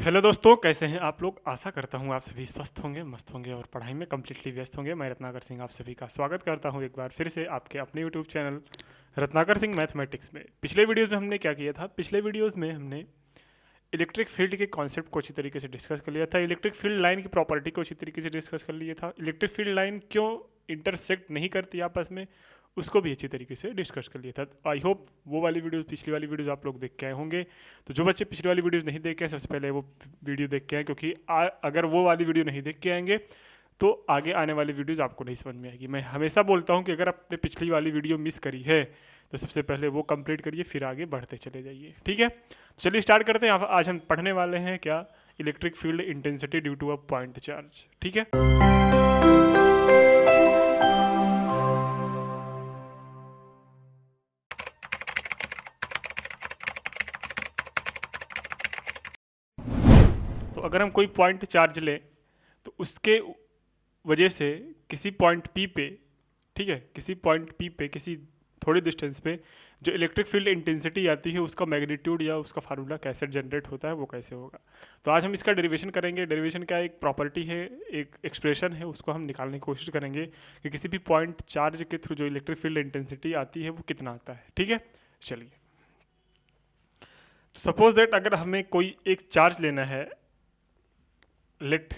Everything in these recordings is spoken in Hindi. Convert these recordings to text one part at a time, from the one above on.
हेलो दोस्तों, कैसे हैं आप लोग। आशा करता हूं आप सभी स्वस्थ होंगे, मस्त होंगे और पढ़ाई में कम्प्लीटली व्यस्त होंगे। मैं रत्नाकर सिंह आप सभी का स्वागत करता हूं एक बार फिर से आपके अपने YouTube channel Ratnakar Singh mathematics में। पिछले वीडियोस में हमने क्या किया था, पिछले वीडियोस में हमने इलेक्ट्रिक फील्ड के कॉन्सेप्ट को अच्छी तरीके से डिस्कस कर लिया था, इलेक्ट्रिक फील्ड लाइन की प्रॉपर्टी को अच्छी तरीके से डिस्कस कर लिया था, इलेक्ट्रिक फील्ड लाइन क्यों इंटरसेक्ट नहीं करती आपस में उसको भी अच्छी तरीके से डिस्कस कर लिया था। आई होप वो वाली वीडियोस, पिछली वाली वीडियोस आप लोग देख के आए होंगे। तो जो बच्चे पिछली वाली वीडियोस नहीं देख के आए, सबसे पहले वो वीडियो देख के आए, क्योंकि अगर वो वाली वीडियो नहीं देख के आएंगे तो आगे आने वाली वीडियोस आपको नहीं समझ में आएगी। मैं हमेशा बोलता हूँ कि अगर आपने पिछली वाली वीडियो मिस करी है तो सबसे पहले वो कंप्लीट करिए, फिर आगे बढ़ते चले जाइए। ठीक है, तो चलिए स्टार्ट करते हैं। आज हम पढ़ने वाले हैं क्या, electric field intensity due to a point charge. ठीक है, तो अगर हम कोई पॉइंट चार्ज लें तो उसके वजह से किसी पॉइंट पी पे, ठीक है, किसी पॉइंट पी पे किसी थोड़ी डिस्टेंस पे जो इलेक्ट्रिक फील्ड इंटेंसिटी आती है उसका मैग्नीट्यूड या उसका फार्मूला कैसे जनरेट होता है, वो कैसे होगा। तो आज हम इसका डेरिवेशन करेंगे। डेरिवेशन का एक प्रॉपर्टी है, एक एक्सप्रेशन है, उसको हम निकालने की कोशिश करेंगे कि किसी भी पॉइंट चार्ज के थ्रू जो इलेक्ट्रिक फील्ड इंटेंसिटी आती है वो कितना आता है। ठीक है, चलिए सपोज दैट अगर हमें कोई एक चार्ज लेना है, लेट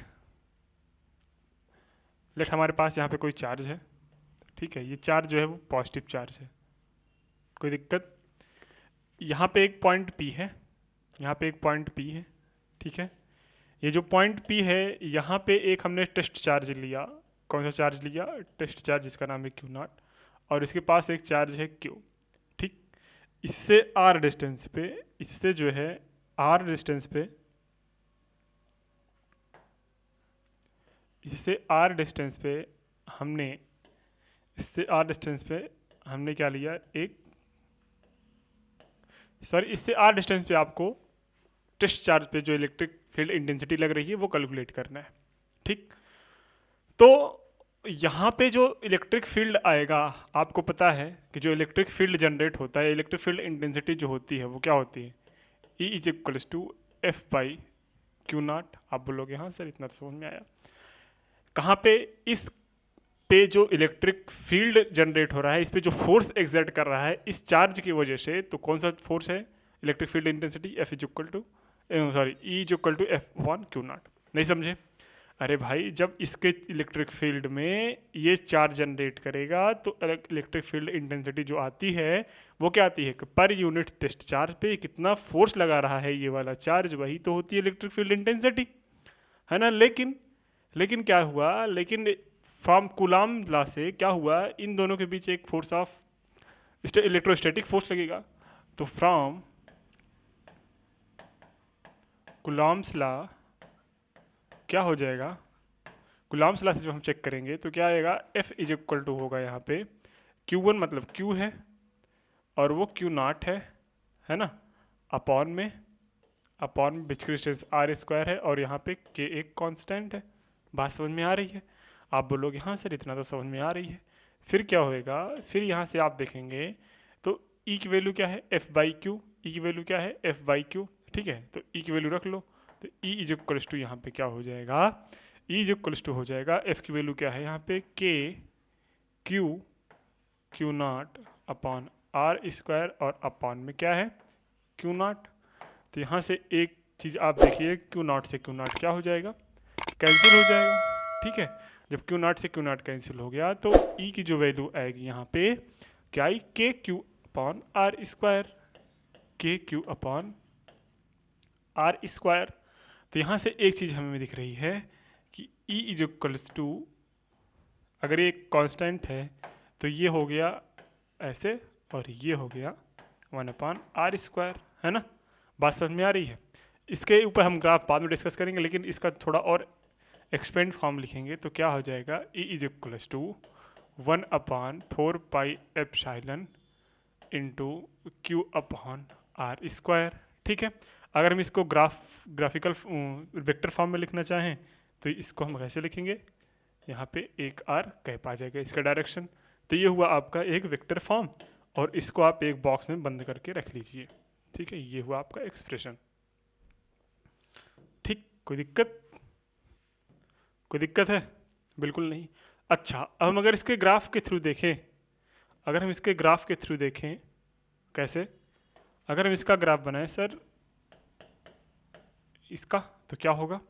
हमारे पास यहाँ पे कोई चार्ज है। ठीक है, ये चार्ज जो है वो पॉजिटिव चार्ज है, कोई दिक्कत। यहाँ पे एक पॉइंट P है, यहाँ पे एक पॉइंट P है। ठीक है, ये जो पॉइंट P है यहाँ पे एक हमने टेस्ट चार्ज लिया। कौन सा चार्ज लिया? टेस्ट चार्ज, जिसका नाम है Q0, और इसके पास एक चार्ज है Q। ठीक, इससे R डिस्टेंस पे, इससे जो है R डिस्टेंस पे, इससे R डिस्टेंस पे हमने, इससे R डिस्टेंस पे हमने क्या लिया, एक सॉरी इससे R डिस्टेंस पे आपको टेस्ट चार्ज पे जो इलेक्ट्रिक फील्ड इंटेंसिटी लग रही है वो कैलकुलेट करना है। ठीक, तो यहाँ पे जो इलेक्ट्रिक फील्ड आएगा, आपको पता है कि जो इलेक्ट्रिक फील्ड जनरेट होता है, इलेक्ट्रिक फील्ड इंटेंसिटी जो होती है वो क्या होती है, E is equals to F by Q0। आप बोलोगे हाँ सर इतना तो समझ में आया। कहाँ पे? इस पे जो इलेक्ट्रिक फील्ड जनरेट हो रहा है, इस पे जो फोर्स एग्जर्ट कर रहा है इस चार्ज की वजह से, तो कौन सा फोर्स है? Electric field intensity F is equal to E is equal to F1 Q0। नहीं समझे? अरे भाई, जब इसके इलेक्ट्रिक फील्ड में ये चार्ज जनरेट करेगा तो इलेक्ट्रिक फील्ड इंटेंसिटी जो आती है वो क्या आती है, पर यूनिट टेस्ट चार्ज पे कितना फोर्स लगा रहा है ये वाला चार्ज, वही तो होती है इलेक्ट्रिक फील्ड इंटेंसिटी, है ना। लेकिन क्या हुआ, लेकिन फ्रॉम कूलाम लॉ से क्या हुआ, इन दोनों के बीच एक फोर्स ऑफ इलेक्ट्रोस्टैटिक फोर्स लगेगा। तो फ्रॉम कूलाम्स लॉ क्या हो जाएगा, कूलाम्स लॉ से जब हम चेक करेंगे तो क्या आएगा, F इज इक्वल टू होगा यहाँ पे Q1 मतलब Q है और वो Q0 है ना, अपॉन में विच डिस्टेंस R² है, और यहाँ पे K एक कांस्टेंट है। बात समझ में आ रही है? आप बोलोगे हाँ सर इतना तो समझ में आ रही है। फिर क्या होएगा, फिर यहाँ से आप देखेंगे तो E की वैल्यू क्या है, F बाई क्यू। E की वैल्यू क्या है, F बाई क्यू। ठीक है, तो E की वैल्यू रख लो, तो E इज इक्वल्स टू यहाँ पे क्या हो जाएगा, E इज इक्वल्स टू हो जाएगा, F की वैल्यू क्या है यहाँ पे, K Q0 अपॉन R², और अपॉन में क्या है, Q0। तो यहाँ से एक चीज़ आप देखिए, Q0 से Q0 क्या हो जाएगा, कैंसिल हो जाएगा। ठीक है, जब Q0 से Q0 कैंसिल हो गया तो E की जो वैल्यू आएगी यहाँ पे क्या आई, KQ upon R², KQ upon R²। तो यहाँ से एक चीज़ हमें दिख रही है कि E इज इक्वल्स टू, अगर ये कांस्टेंट है तो ये हो गया ऐसे और ये हो गया 1/R², है ना। बात समझ में आ रही है? इसके ऊपर हम ग्राफ बाद में डिस्कस करेंगे, लेकिन इसका थोड़ा और एक्सपेंड फॉर्म लिखेंगे तो क्या हो जाएगा, E is equals to 1/4πε into Q upon R²। ठीक है, अगर हम इसको ग्राफिकल वेक्टर फॉर्म में लिखना चाहें तो इसको हम कैसे लिखेंगे, यहाँ पे एक R कैप आ जाएगा इसका डायरेक्शन। तो ये हुआ आपका एक वेक्टर फॉर्म, और इसको आप एक बॉक्स में बंद करके रख लीजिए। ठीक है, ये हुआ आपका एक्सप्रेशन। कोई दिक्कत? कोई दिक्कत है? बिल्कुल नहीं। अच्छा, अब हम अगर इसके ग्राफ के थ्रू देखें, अगर हम इसके ग्राफ के थ्रू देखें, कैसे? अगर हम इसका ग्राफ बनाएं सर इसका, तो क्या होगा?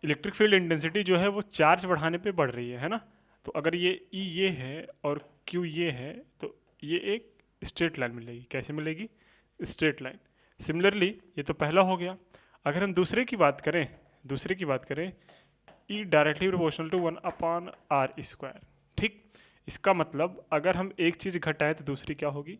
इलेक्ट्रिक फील्ड इंटेंसिटी जो है वो चार्ज बढ़ाने पे बढ़ रही है ना? तो अगर ये ई ये है और क्यू ये है, तो ये एक स्ट्रेट लाइन मिलेगी। कैसे मिलेगी? Straight line. सिमिलरली ये तो पहला हो गया। अगर हम दूसरे की बात करें, दूसरे की बात करें, ई डायरेक्टली प्रोपोर्शनल टू 1/r²। ठीक, इसका मतलब अगर हम एक चीज़ घटाएं तो दूसरी क्या होगी?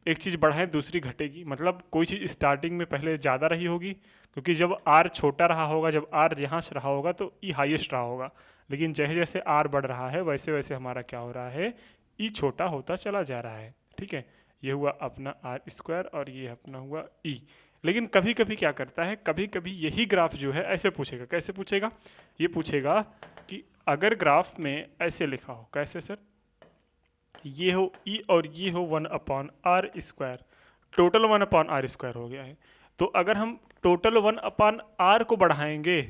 एक चीज़ बढ़ाएं दूसरी घटेगी। मतलब कोई चीज़ स्टार्टिंग में पहले ज़्यादा रही होगी, क्योंकि जब आर छोटा रहा होगा, जब आर यहाँ से रहा होगा तो ई हाईएस्ट रहा होगा। लेकिन जैसे जैसे आर बढ़ रहा है वैसे वैसे हमारा क्या हो रहा है? ई छोटा होता चला जा रहा है। ठीक है, ये हुआ अपना r² और ये अपना हुआ ई। लेकिन कभी कभी क्या करता है, कभी कभी यही ग्राफ जो है ऐसे पूछेगा। कैसे पूछेगा? ये पूछेगा कि अगर ग्राफ में ऐसे लिखा हो, कैसे सर? ये हो ई और ये हो 1/r², टोटल 1/r² हो गया है। तो अगर हम टोटल 1/r को बढ़ाएंगे,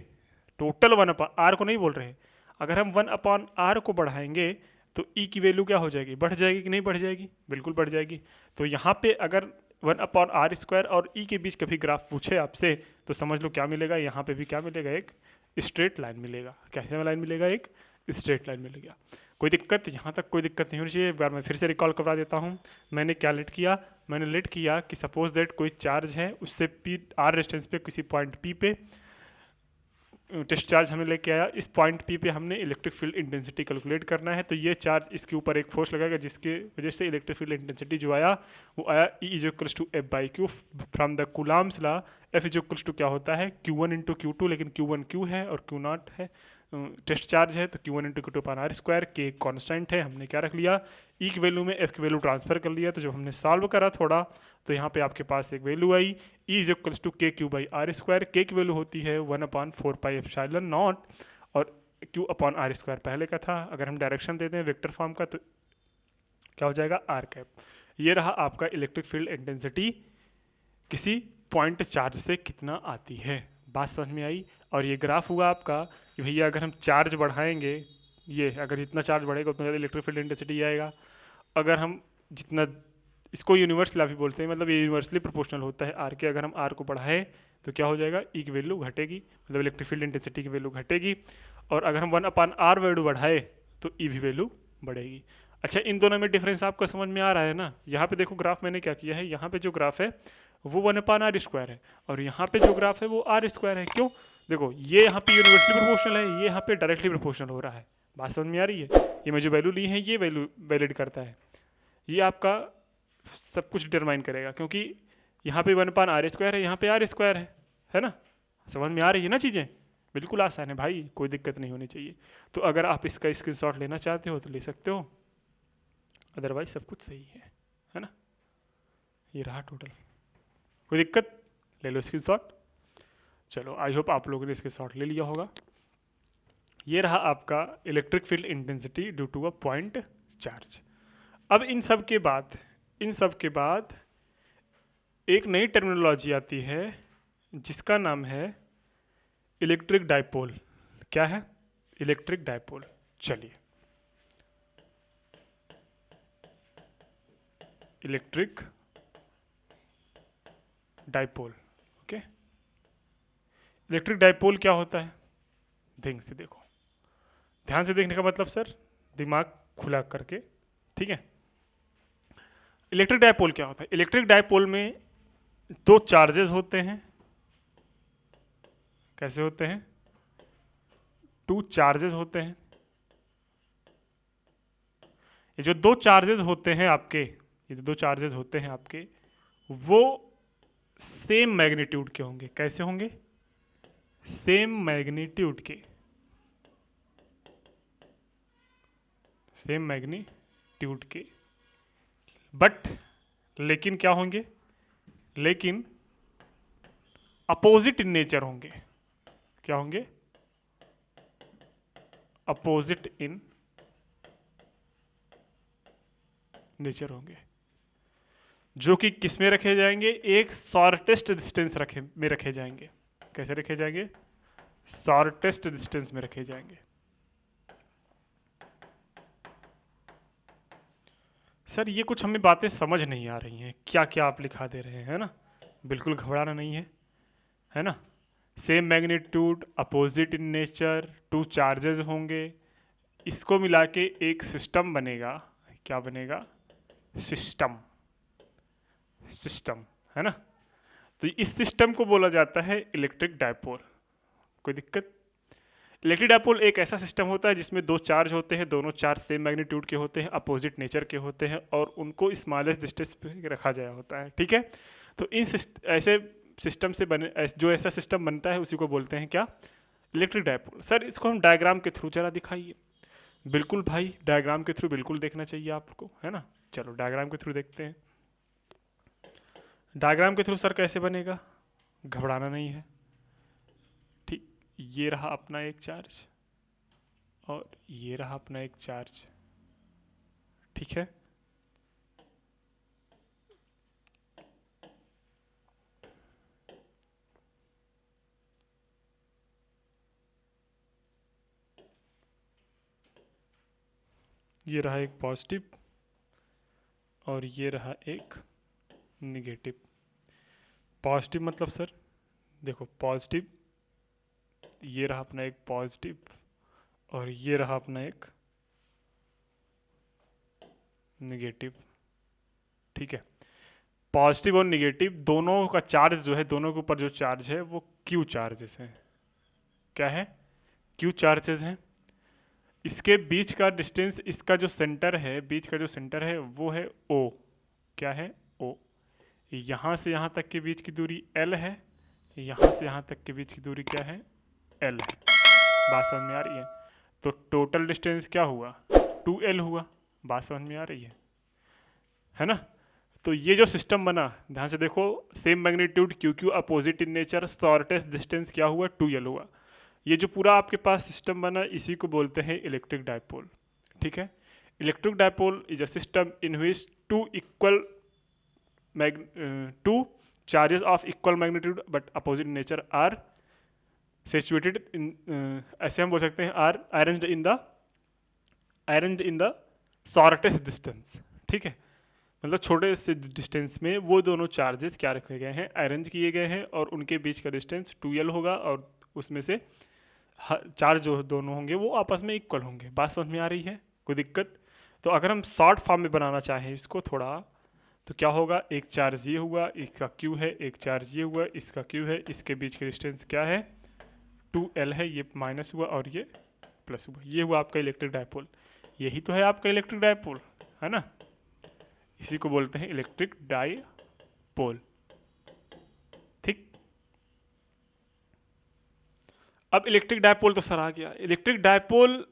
टोटल 1/r को नहीं बोल रहे हैं, अगर हम 1/r को बढ़ाएंगे तो ई की वैल्यू क्या हो जाएगी? बढ़ जाएगी कि नहीं बढ़ जाएगी? बिल्कुल बढ़ जाएगी। तो यहाँ पे अगर 1/r² और ई के बीच कभी ग्राफ पूछे आपसे तो समझ लो क्या मिलेगा? यहाँ पे भी क्या मिलेगा? एक स्ट्रेट लाइन मिलेगा। कैसे लाइन मिलेगा? एक स्ट्रेट लाइन मिलेगा। कोई दिक्कत? यहाँ तक कोई दिक्कत नहीं होनी चाहिए। एक बार मैं फिर से रिकॉल करवा देता हूँ। मैंने क्या लेट किया? मैंने लेट किया कि सपोज दैट कोई चार्ज है, उससे पी आर डिस्टेंस पे किसी पॉइंट पी पे टेस्ट चार्ज हमें लेके आया। इस पॉइंट पी पे हमने इलेक्ट्रिक फील्ड इंटेंसिटी कैलकुलेट करना है। तो ये चार्ज इसके ऊपर एक फोर्स लगाएगा, जिसके वजह से इलेक्ट्रिक फील्ड इंटेंसिटी जो आया वो आया E=F/Q from the Coulomb's law. F= क्या होता है? Q1 × Q2, लेकिन Q1 Q है और Q0 है, टेस्ट चार्ज है। तो Q1 × Q2/r², के कांस्टेंट है। हमने क्या रख लिया? ई की वैल्यू में एफ की वैल्यू ट्रांसफर कर लिया। तो जब हमने सॉल्व करा थोड़ा, तो यहाँ पे आपके पास एक वैल्यू आई E=KQ/r²। के की वैल्यू होती है 1/4πε0 और Q/r² पहले का था। अगर हम डायरेक्शन देते हैं वेक्टर फॉर्म का तो क्या हो जाएगा? r²। ये रहा आपका इलेक्ट्रिक फील्ड इंटेंसिटी किसी पॉइंट चार्ज से कितना आती है। बात समझ में आई? और ये ग्राफ हुआ आपका कि भैया अगर हम चार्ज बढ़ाएंगे, ये अगर जितना चार्ज बढ़ेगा उतना ज़्यादा इलेक्ट्रिक फील्ड इंटेंसिटी आएगा। अगर हम जितना, इसको यूनिवर्सल भी बोलते हैं, मतलब ये यूनिवर्सली प्रोपोर्शनल होता है आर के। अगर हम आर को बढ़ाएं तो क्या हो जाएगा? ई की वैल्यू घटेगी, मतलब इलेक्ट्रिक फील्ड इंटेंसिटी की वैल्यू घटेगी। और अगर हम 1/r वैल्यू बढ़ाए तो ई भी वैल्यू बढ़ेगी। अच्छा, इन दोनों में डिफरेंस आपको समझ में आ रहा है ना? यहाँ पे देखो ग्राफ मैंने क्या किया है, यहाँ पे जो ग्राफ है वो 1/r² है और यहाँ पे जो ग्राफ है वो r²। है। क्यों? देखो ये यहाँ पे यूनिवर्सली प्रोपोर्शनल है, ये यहाँ पे डायरेक्टली प्रोपोर्शनल हो रहा है। बात समझ में आ रही है? ये मैं जो वैल्यू ली है ये वैल्यू वैलिड करता है, ये आपका सब कुछ डिटरमाइन करेगा, क्योंकि यहाँ पे 1/r² है, यहाँ पे r² है ना? समझ में आ रही है ना चीज़ें? बिल्कुल आसान है भाई, कोई दिक्कत नहीं होनी चाहिए। तो अगर आप इसका स्क्रीनशॉट लेना चाहते हो तो ले सकते हो, अदरवाइज सब कुछ सही है ना? ये रहा टोटल। कोई दिक्कत? ले लो स्क्रीनशॉट। चलो, आई होप आप लोगों ने इसके शॉट ले लिया होगा। ये रहा आपका electric field intensity due to a point charge. अब इन सब के बाद एक नई टर्मिनोलॉजी आती है जिसका नाम है इलेक्ट्रिक डाइपोल। क्या है? Electric dipole. चलिए, electric dipole. Okay, electric dipole क्या होता है? ध्यान से देखो। ध्यान से देखने का मतलब सर दिमाग खुला करके, ठीक है? इलेक्ट्रिक डाइपोल क्या होता है? इलेक्ट्रिक डाइपोल में दो चार्जेस होते हैं। कैसे होते हैं? टू चार्जेस होते हैं। ये जो दो चार्जेस होते हैं आपके, ये जो दो चार्जेस होते हैं आपके, वो सेम मैग्नीट्यूड के होंगे। कैसे होंगे? सेम मैग्नीट्यूड के, सेम मैग्नीट्यूड के, बट लेकिन क्या होंगे? लेकिन अपोजिट इन नेचर होंगे। क्या होंगे? अपोजिट इन नेचर होंगे। जो कि किस में रखे जाएंगे? एक शॉर्टेस्ट डिस्टेंस में रखे जाएंगे। कैसे रखे जाएंगे? शॉर्टेस्ट डिस्टेंस में रखे जाएंगे। सर ये कुछ हमें बातें समझ नहीं आ रही हैं, क्या क्या आप लिखा दे रहे हैं ना। बिल्कुल घबराना नहीं है ना। Same magnitude, opposite in nature, two charges होंगे, इसको मिला के एक सिस्टम बनेगा। क्या बनेगा? सिस्टम। सिस्टम है ना। तो इस सिस्टम को बोला जाता है इलेक्ट्रिक डायपोल। कोई दिक्कत? इलेक्ट्रिक डायपोल एक ऐसा सिस्टम होता है जिसमें दो चार्ज होते हैं, दोनों चार्ज सेम मैग्नीट्यूड के होते हैं, अपोजिट नेचर के होते हैं और उनको स्मॉलेस्ट डिस्टेंस पे रखा गया होता है। ठीक है। तो इन ऐसे सिस्टम से बने जो ऐसा सिस्टम बनता है उसी को बोलते हैं क्या? Electric dipole. सर इसको हम डायग्राम के थ्रू जरा दिखाइए। बिल्कुल भाई, डायग्राम के थ्रू बिल्कुल देखना चाहिए आपको, है ना। चलो डायग्राम के थ्रू देखते हैं। डायग्राम के थ्रू सर कैसे बनेगा? घबराना नहीं है। ठीक, ये रहा अपना एक चार्ज और ये रहा अपना एक चार्ज। ठीक है। ये रहा एक पॉजिटिव और ये रहा एक निगेटिव। पॉजिटिव मतलब सर देखो, पॉजिटिव, ये रहा अपना एक पॉजिटिव और ये रहा अपना एक निगेटिव। ठीक है। पॉजिटिव और निगेटिव दोनों का चार्ज जो है, दोनों के ऊपर जो चार्ज है वो क्यू चार्जेस हैं। क्या है? क्यू चार्जेस हैं। इसके बीच का डिस्टेंस, इसका जो सेंटर है, बीच का जो सेंटर है वो है ओ। क्या है? ओ। यहाँ से यहाँ तक के बीच की दूरी एल है, यहाँ से यहाँ तक के बीच की दूरी क्या है? एल है। बात समझ में आ रही है? तो टोटल डिस्टेंस क्या हुआ? 2L हुआ। बात समझ में आ रही है ना। तो ये जो सिस्टम बना, ध्यान से देखो, same magnitude, Q Q, opposite in nature, shortest distance क्या हुआ? 2L हुआ। ये जो पूरा आपके पास सिस्टम बना, इसी को बोलते हैं इलेक्ट्रिक डायपोल। ठीक है। Electric dipole is a system in which two charges of equal magnitude but opposite nature are situated in ऐसे हम बोल सकते हैं are arranged in the shortest distance। ठीक है। मतलब छोटे से डिस्टेंस में वो दोनों चार्जेस क्या रखे गए हैं? अरेंज किए गए हैं और उनके बीच का डिस्टेंस 2L होगा और उसमें से चार्ज जो दोनों होंगे वो आपस में इक्वल होंगे। बात समझ में आ रही है? कोई दिक्कत? तो अगर हम शॉर्ट फॉर्म में बनाना चाहें इसको थोड़ा, तो क्या होगा? एक चार्ज ये हुआ, इसका क्यू है, एक चार्ज ये हुआ, इसका क्यू है, इसके बीच का डिस्टेंस क्या है? 2L है। ये माइनस हुआ और ये प्लस हुआ। ये हुआ आपका इलेक्ट्रिक डायपोल। यही तो है आपका इलेक्ट्रिक डायपोल, है ना। इसी को बोलते हैं इलेक्ट्रिक डायपोल। ठीक। अब इलेक्ट्रिक डायपोल तो सर आ गया। इलेक्ट्रिक डायपोल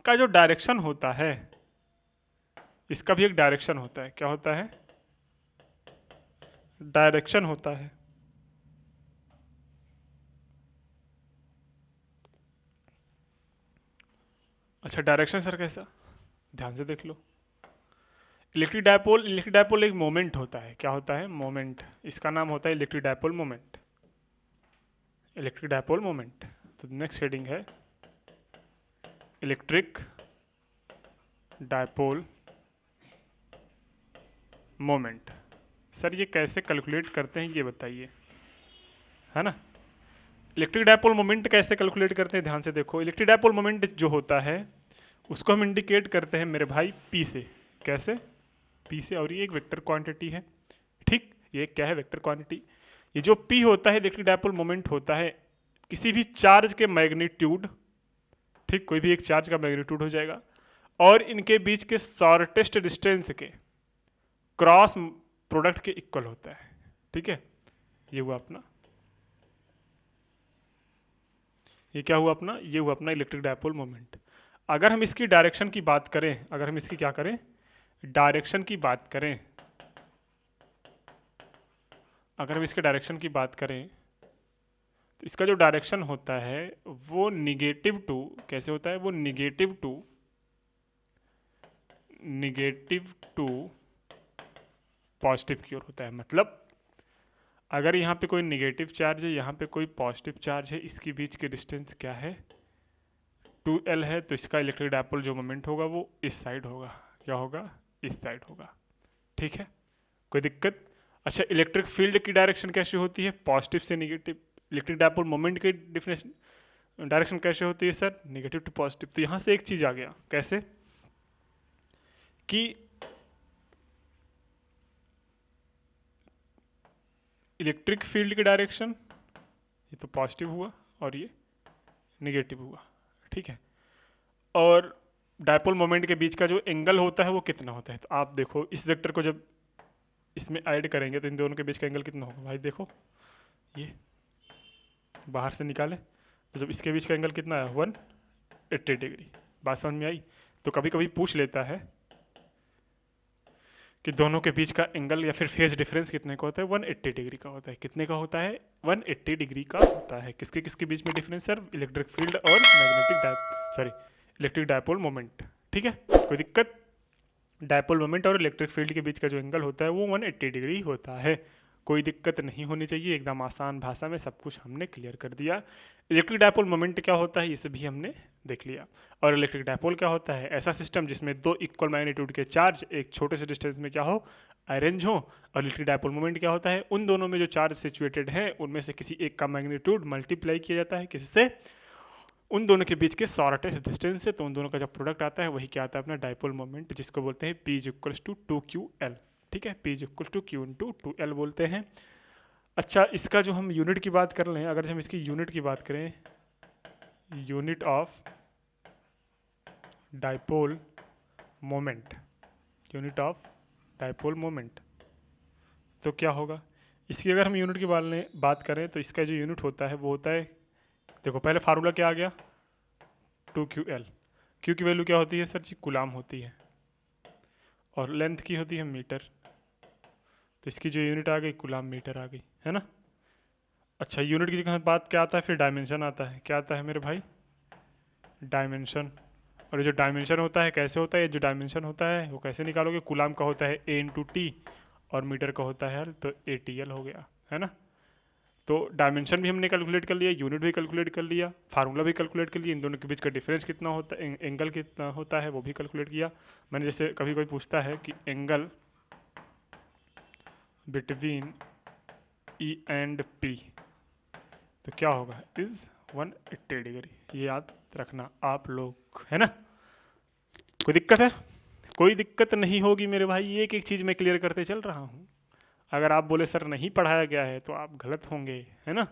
का जो डायरेक्शन होता है, इसका भी एक डायरेक्शन होता है। क्या होता है? डायरेक्शन होता है। अच्छा, डायरेक्शन सर कैसा? ध्यान से देख लो। इलेक्ट्रिक डायपोल एक मोमेंट होता है। क्या होता है? मोमेंट। इसका नाम होता है electric dipole moment. Electric dipole moment. तो नेक्स्ट हेडिंग है इलेक्ट्रिक डायपोल मोमेंट। सर ये कैसे कैलकुलेट करते हैं ये बताइए, है ना। इलेक्ट्रिक डायपोल मोमेंट कैसे कैलकुलेट करते हैं? ध्यान से देखो। इलेक्ट्रिक डायपोल मोमेंट जो होता है उसको हम इंडिकेट करते हैं मेरे भाई पी से। कैसे? पी से। और ये एक वेक्टर क्वांटिटी है। ठीक। ये क्या है? Vector quantity. ये जो पी होता है इलेक्ट्रिक डायपोल मोमेंट होता है किसी भी चार्ज के मैग्नीट्यूड, ठीक, कोई भी एक चार्ज का मैग्नीट्यूड हो जाएगा और इनके बीच के शॉर्टेस्ट डिस्टेंस के क्रॉस प्रोडक्ट के इक्वल होता है। ठीक है। ये हुआ अपना, ये क्या हुआ अपना? ये हुआ अपना इलेक्ट्रिक डायपोल मोमेंट। अगर हम इसकी डायरेक्शन की बात करें, अगर हम इसकी क्या करें? डायरेक्शन की बात करें, अगर हम इसके डायरेक्शन की बात करें तो इसका जो डायरेक्शन होता है वो निगेटिव टू, कैसे होता है? वो निगेटिव टू पॉजिटिव की ओर होता है। मतलब अगर यहाँ पे कोई निगेटिव चार्ज है, यहाँ पे कोई पॉजिटिव चार्ज है, इसके बीच के डिस्टेंस क्या है 2L है, तो इसका इलेक्ट्रिक डायपोल जो मोमेंट होगा वो इस साइड होगा। क्या होगा? इस साइड होगा। ठीक है, कोई दिक्कत? अच्छा, इलेक्ट्रिक फील्ड की डायरेक्शन कैसे होती है? पॉजिटिव से निगेटिव। इलेक्ट्रिक डायपोल मोमेंट की डिफिनेशन डायरेक्शन कैसे होती है सर? Negative to positive. तो यहाँ से एक चीज आ गया, कैसे कि इलेक्ट्रिक फील्ड की डायरेक्शन ये तो पॉजिटिव हुआ और ये निगेटिव हुआ। ठीक है, और डायपोल मोमेंट के बीच का जो एंगल होता है वो कितना होता है? तो आप देखो, इस वेक्टर को जब इसमें ऐड करेंगे तो इन दोनों के बीच का एंगल कितना होगा भाई? देखो, ये बाहर से निकाले तो जब इसके बीच का एंगल कितना है 180 डिग्री। बात समझ में आई? तो कभी कभी पूछ लेता है कि दोनों के बीच का एंगल या फिर फेज डिफरेंस कितने का होता है? 180 डिग्री का होता है। कितने का होता है? 180 डिग्री का होता है। किसके किसके बीच में डिफरेंस सर? इलेक्ट्रिक फील्ड और इलेक्ट्रिक डायपोल मोमेंट। ठीक है, कोई दिक्कत? डायपोल मोमेंट और इलेक्ट्रिक फील्ड के बीच का जो एंगल होता है वो 180 डिग्री होता है। कोई दिक्कत नहीं होनी चाहिए, एकदम आसान भाषा में सब कुछ हमने क्लियर कर दिया। इलेक्ट्रिक डायपोल मोमेंट क्या होता है इसे भी हमने देख लिया। और इलेक्ट्रिक डायपोल क्या होता है? ऐसा सिस्टम जिसमें दो इक्वल मैग्नीट्यूड के चार्ज एक छोटे से डिस्टेंस में क्या हो? अरेंज हो। और इलेक्ट्रिक डायपोल मोमेंट क्या होता है? उन दोनों में जो चार्ज सिचुएटेड है उनमें से किसी एक का मैग्नीट्यूड मल्टीप्लाई किया जाता है किससे? उन दोनों के बीच के शॉर्टेस्ट डिस्टेंस से। तो उन दोनों का जब प्रोडक्ट आता है वही क्या आता है? अपना डायपोल मोमेंट, जिसको बोलते हैं P is equals to 2QL। ठीक है, P is equal to Q into 2L बोलते हैं। अच्छा, इसका जो हम यूनिट की बात कर लें, अगर हम इसकी यूनिट की बात करें, unit of dipole moment, unit of dipole moment, तो क्या होगा? इसकी अगर हम यूनिट की बात करें तो इसका जो यूनिट होता है वो होता है, देखो पहले फार्मूला क्या आ गया? 2QL। क्यू की वैल्यू क्या होती है सर जी? कूलाम होती है, और लेंथ की होती है मीटर। तो इसकी जो यूनिट आ गई कूलाम मीटर आ गई, है ना? अच्छा, यूनिट की जगह बात क्या आता है? फिर डायमेंशन आता है। क्या आता है मेरे भाई? डायमेंशन। और ये जो डायमेंशन होता है कैसे होता है? ये जो डायमेंशन होता है वो कैसे निकालोगे? कूलाम का होता है A इंटू टी और मीटर का होता है तो ATL हो गया, है ना? तो डायमेंशन भी हमने कैलकुलेट कर लिया, यूनिट भी कैलकुलेट कर लिया, फार्मूला भी कैलकुलेट कर लिया, इन दोनों के बीच का डिफरेंस कितना होता है, एंगल कितना होता है वो भी कैलकुलेट किया मैंने। जैसे कभी कोई पूछता है कि angle between E and P तो क्या होगा? Is 180 degree. ये याद रखना आप लोग, है ना? कोई दिक्कत है? कोई दिक्कत नहीं होगी मेरे भाई, एक एक चीज़ मैं क्लियर करते चल रहा हूँ। अगर आप बोले सर नहीं पढ़ाया गया है तो आप गलत होंगे, है ना?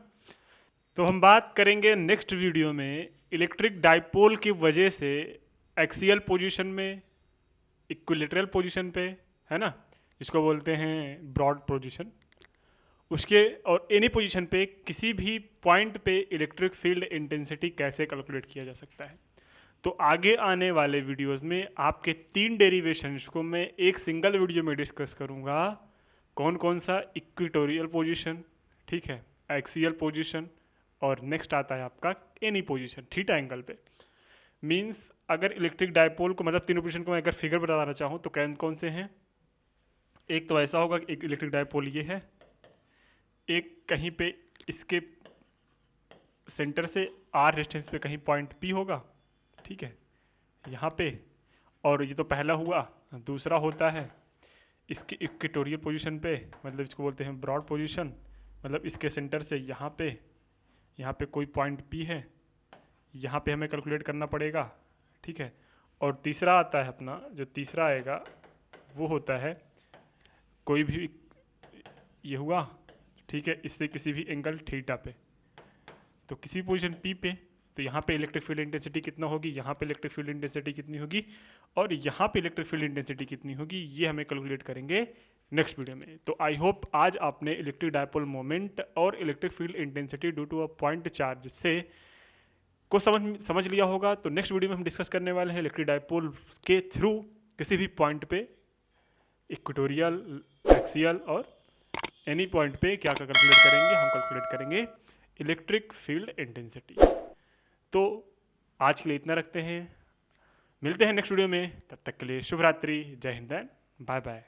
तो हम बात करेंगे नेक्स्ट वीडियो में इलेक्ट्रिक डायपोल की वजह से एक्सियल पोजीशन में, इक्विलेटरल पोजीशन पे, है ना, इसको बोलते हैं ब्रॉड पोजीशन, उसके और एनी पोजीशन पे किसी भी पॉइंट पे इलेक्ट्रिक फील्ड इंटेंसिटी कैसे कैलकुलेट किया जा सकता है। तो आगे आने वाले वीडियोस में आपके 3 डेरिवेशंस को मैं एक सिंगल वीडियो में डिस्कस करूँगा। कौन कौन सा? इक्वेटोरियल पोजीशन, ठीक है, एक्सियल पोजीशन, और नेक्स्ट आता है आपका एनी पोजीशन थीटा एंगल पे। मींस अगर इलेक्ट्रिक डायपोल को, मतलब तीनों पोजीशन को मैं अगर फिगर बताना चाहूँ तो कौन कौन से हैं? एक तो ऐसा होगा कि एक इलेक्ट्रिक डायपोल ये है, एक कहीं पे इसके सेंटर से R डिस्टेंस पे कहीं पॉइंट P होगा, ठीक है, यहाँ पे, और ये तो पहला हुआ। दूसरा होता है इसके इक्वेटोरियल पोजीशन पे, मतलब इसको बोलते हैं ब्रॉड पोजीशन, मतलब इसके सेंटर से यहाँ पे कोई पॉइंट P है, यहाँ पे हमें कैलकुलेट करना पड़ेगा, ठीक है। और तीसरा आता है अपना, जो तीसरा आएगा वो होता है कोई भी, ये हुआ, ठीक है, इससे किसी भी एंगल थीटा पे, तो किसी भी पोजीशन P पे, तो यहाँ पे इलेक्ट्रिक फील्ड इंटेंसिटी कितना होगी, यहाँ पे इलेक्ट्रिक फील्ड इंटेंसिटी कितनी होगी, और यहाँ पे इलेक्ट्रिक फील्ड इंटेंसिटी कितनी होगी, ये हमें कैलकुलेट करेंगे नेक्स्ट वीडियो में। तो आई होप आज आपने इलेक्ट्रिक डायपोल मोमेंट और electric field intensity due to a point charge से को समझ लिया होगा। तो नेक्स्ट वीडियो में हम डिस्कस करने वाले हैं इलेक्ट्रिक डायपोल के थ्रू किसी भी पॉइंट पे, इक्वेटोरियल, एक्सियल और एनी पॉइंट पे क्या क्या कैलकुलेट करेंगे। हम कैलकुलेट करेंगे इलेक्ट्रिक फील्ड इंटेंसिटी। तो आज के लिए इतना रखते हैं, मिलते हैं नेक्स्ट वीडियो में, तब तक के लिए शुभ रात्रि, जय हिंद, बाय बाय।